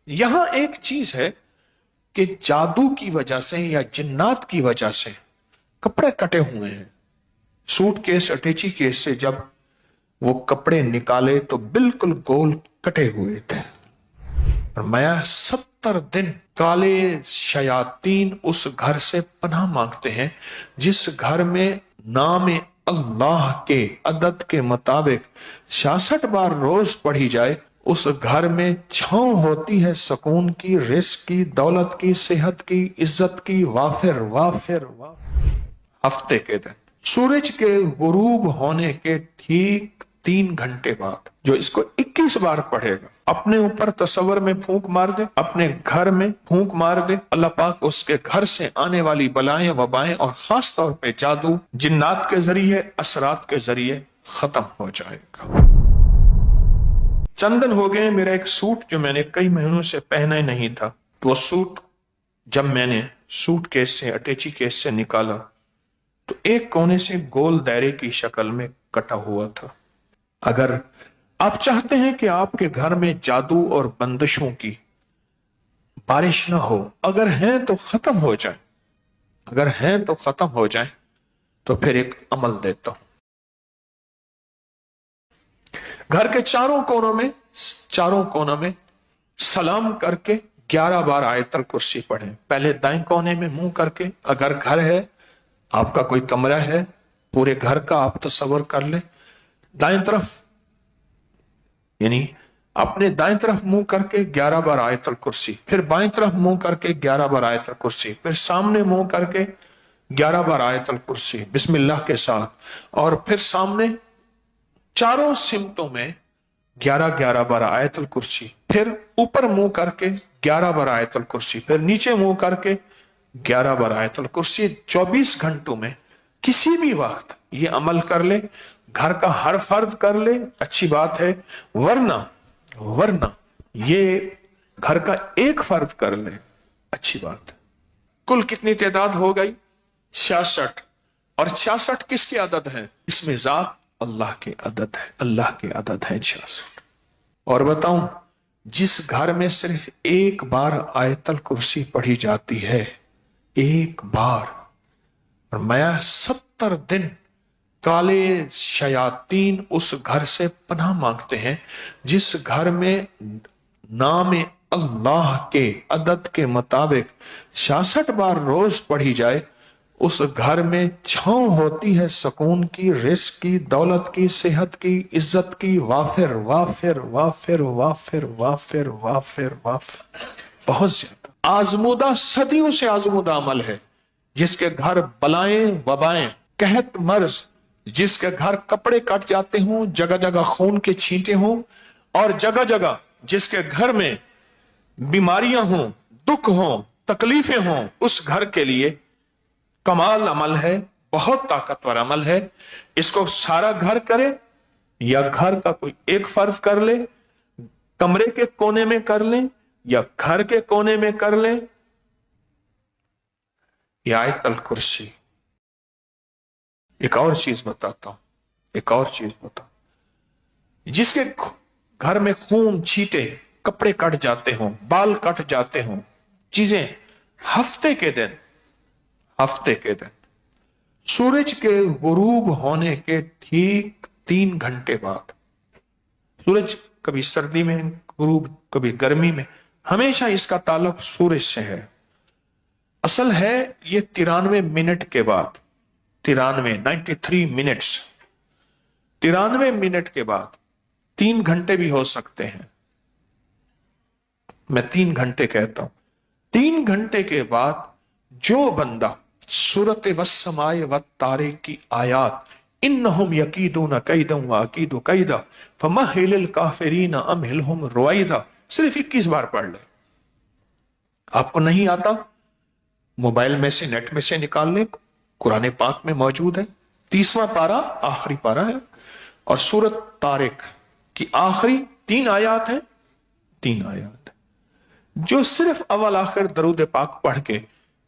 यहां एक चीज है कि जादू की वजह से या जिन्नात की वजह से कपड़े कटे हुए हैं। सूट केस अटैची केस से जब वो कपड़े निकाले तो बिल्कुल गोल कटे हुए थे। फरमाया 70 दिन काले शयातीन उस घर से पनाह मांगते हैं जिस घर में नाम अल्लाह के अदद के मुताबिक 66 बार रोज पढ़ी जाए, उस घर में छांव होती है सुकून की, रिस्क की, दौलत की, सेहत की, इज्जत की। वाफिर वाफिर वाफिर। हफ्ते के दिन सूरज के गुरूब होने के ठीक 3 घंटे बाद जो इसको 21 बार पढ़ेगा, अपने ऊपर तसव्वुर में फूंक मार दे, अपने घर में फूंक मार दे, अल्लाह पाक उसके घर से आने वाली बलाएं वबाएं और खास तौर पे जादू जिन्नात के जरिए, असरात के जरिए खत्म हो जाएगा। चंदन हो गए मेरा एक सूट जो मैंने कई महीनों से पहना ही नहीं था, तो वो सूट जब मैंने सूट केस से अटैची केस से निकाला तो एक कोने से गोल दायरे की शक्ल में कटा हुआ था। अगर आप चाहते हैं कि आपके घर में जादू और बंदिशों की बारिश ना हो, अगर हैं तो खत्म हो जाए, अगर हैं तो खत्म हो जाए, तो फिर एक अमल देता हूं। घर के चारों कोनों में सलाम करके 11 बार आयतल कुर्सी पढ़ें। पहले दाएं कोने में मुंह करके, अगर घर है, आपका कोई कमरा है, पूरे घर का आप तसव्वुर कर ले, दाएं तरफ यानी अपने दाएं तरफ मुंह करके 11 बार आयतल कुर्सी, फिर बाएं तरफ मुंह करके 11 बार आयतल कुर्सी, फिर सामने मुंह करके 11 बार आयतल कुर्सी बिस्मिल्लाह के साथ, और फिर सामने चारों सिमतों में 11-11 बार आयतल कुर्सी, फिर ऊपर मुंह करके 11 बार आयतल कुर्सी, फिर नीचे मुंह करके 11 बार आयतल कुर्सी। 24 घंटों में किसी भी वक्त ये अमल कर ले, घर का हर फर्द कर ले, अच्छी बात है, वरना ये घर का एक फर्द कर ले, अच्छी बात है। कुल कितनी तादाद हो गई? 66। और 66 किसकी आदत है? इसमें जात अल्लाह की आदत है, अल्लाह की आदत है 66। और बताऊं, जिस घर में सिर्फ एक बार आयतल कुर्सी पढ़ी जाती है, एक बार, और मैं 70 दिन काले शयातीन उस घर से पनाह मांगते हैं जिस घर में नाम अल्लाह के अदद के मुताबिक 66 बार रोज पढ़ी जाए, उस घर में छांव होती है सुकून की, रिस्क की, दौलत की, सेहत की, इज्जत की। वाफिर वाफिर वाफिर वाफिर वाफिर वाफिर वाफिर। बहुत ज्यादा आजमूदा, सदियों से आजमूदा अमल है। जिसके घर बलाएं वबाएं, कहत मर्ज, जिसके घर कपड़े कट जाते हों, जगह जगह खून के छींटे हों, और जगह जगह जिसके घर में बीमारियां हों, दुख हों, तकलीफें हों, उस घर के लिए कमाल अमल है, बहुत ताकतवर अमल है। इसको सारा घर करे या घर का कोई एक फर्ज कर ले, कमरे के कोने में कर ले या घर के कोने में कर ले। यह आयतल कुर्सी। एक और चीज बताता हूं, जिसके घर में खून छींटे, कपड़े कट जाते हों, बाल कट जाते हों, चीजें, हफ्ते के दिन सूरज के गुरूब होने के ठीक 3 घंटे बाद, सूरज कभी सर्दी में गुरूब, कभी गर्मी में, हमेशा इसका ताल्लुक सूरज से है। असल है ये 93 मिनट के बाद, 93 मिनट्स, 93 मिनट के बाद 3 घंटे भी हो सकते हैं। मैं 3 घंटे कहता हूं। 3 घंटे के बाद जो बंदा सूरत वस्समाए व तारिक की आयात, इन्नहुम यकीदून कैदन व अकीदु कैदा फमहिलिल काफिरीन अमहिलहुम रुवैदा, सिर्फ 21 बार पढ़ ले। आपको नहीं आता, मोबाइल में से, नेट में से निकाल ले, कुरान पाक में मौजूद है। 30वां पारा आखिरी पारा है, और सूरत तारिक की आखिरी 3 आयात है, 3 आयात। जो सिर्फ अव्वल आखिर दरूद पाक पढ़ के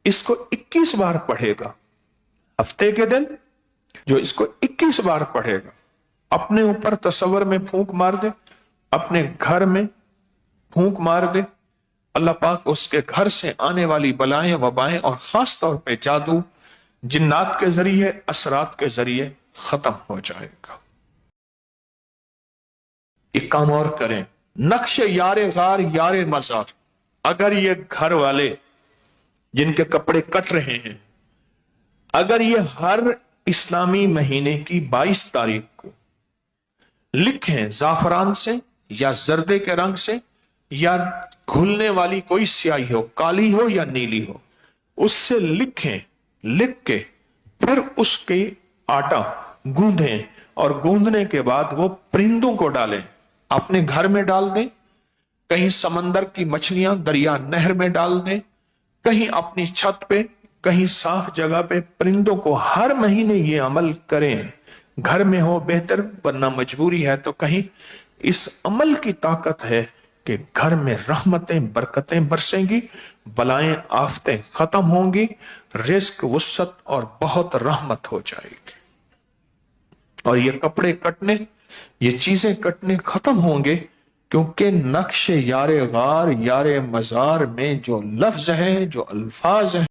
इसको 21 बार पढ़ेगा, हफ्ते के दिन जो इसको 21 बार पढ़ेगा, अपने ऊपर तसव्वुर में फूंक मार दे, अपने घर में फूंक मार दे, اللہ पाक उसके घर से आने वाली बलाएं वबाएं और खास तौर पे जादू जिन्नात के जरिए असरात के जरिए खत्म हो जाएगा। एक काम और करें, नक्श यारे गार यारे मजार, अगर ये घर वाले जिनके कपड़े कट रहे हैं, अगर ये हर इस्लामी महीने की 22 तारीख को लिखें जाफरान से या जर्दे के रंग से या घुलने वाली कोई स्याही हो, काली हो या नीली हो, उससे लिखें, लिख के फिर उसके आटा गूंदें और गूंदने के बाद वो परिंदों को डालें, अपने घर में डाल दें, कहीं समंदर की मछलियां दरिया नहर में डाल दें, कहीं अपनी छत पे, कहीं साफ जगह पे परिंदों को हर महीने ये अमल करें। घर में हो बेहतर, वरना मजबूरी है तो कहीं। इस अमल की ताकत है कि घर में रहमतें बरकतें बरसेंगी, बलाएं आफतें खत्म होंगी, रिस्क वुसत और बहुत रहमत हो जाएगी। और ये कपड़े कटने, ये चीजें कटने खत्म होंगे, क्योंकि नक्श यारे गार यारे मजार में जो लफ्ज है, जो अल्फाज है,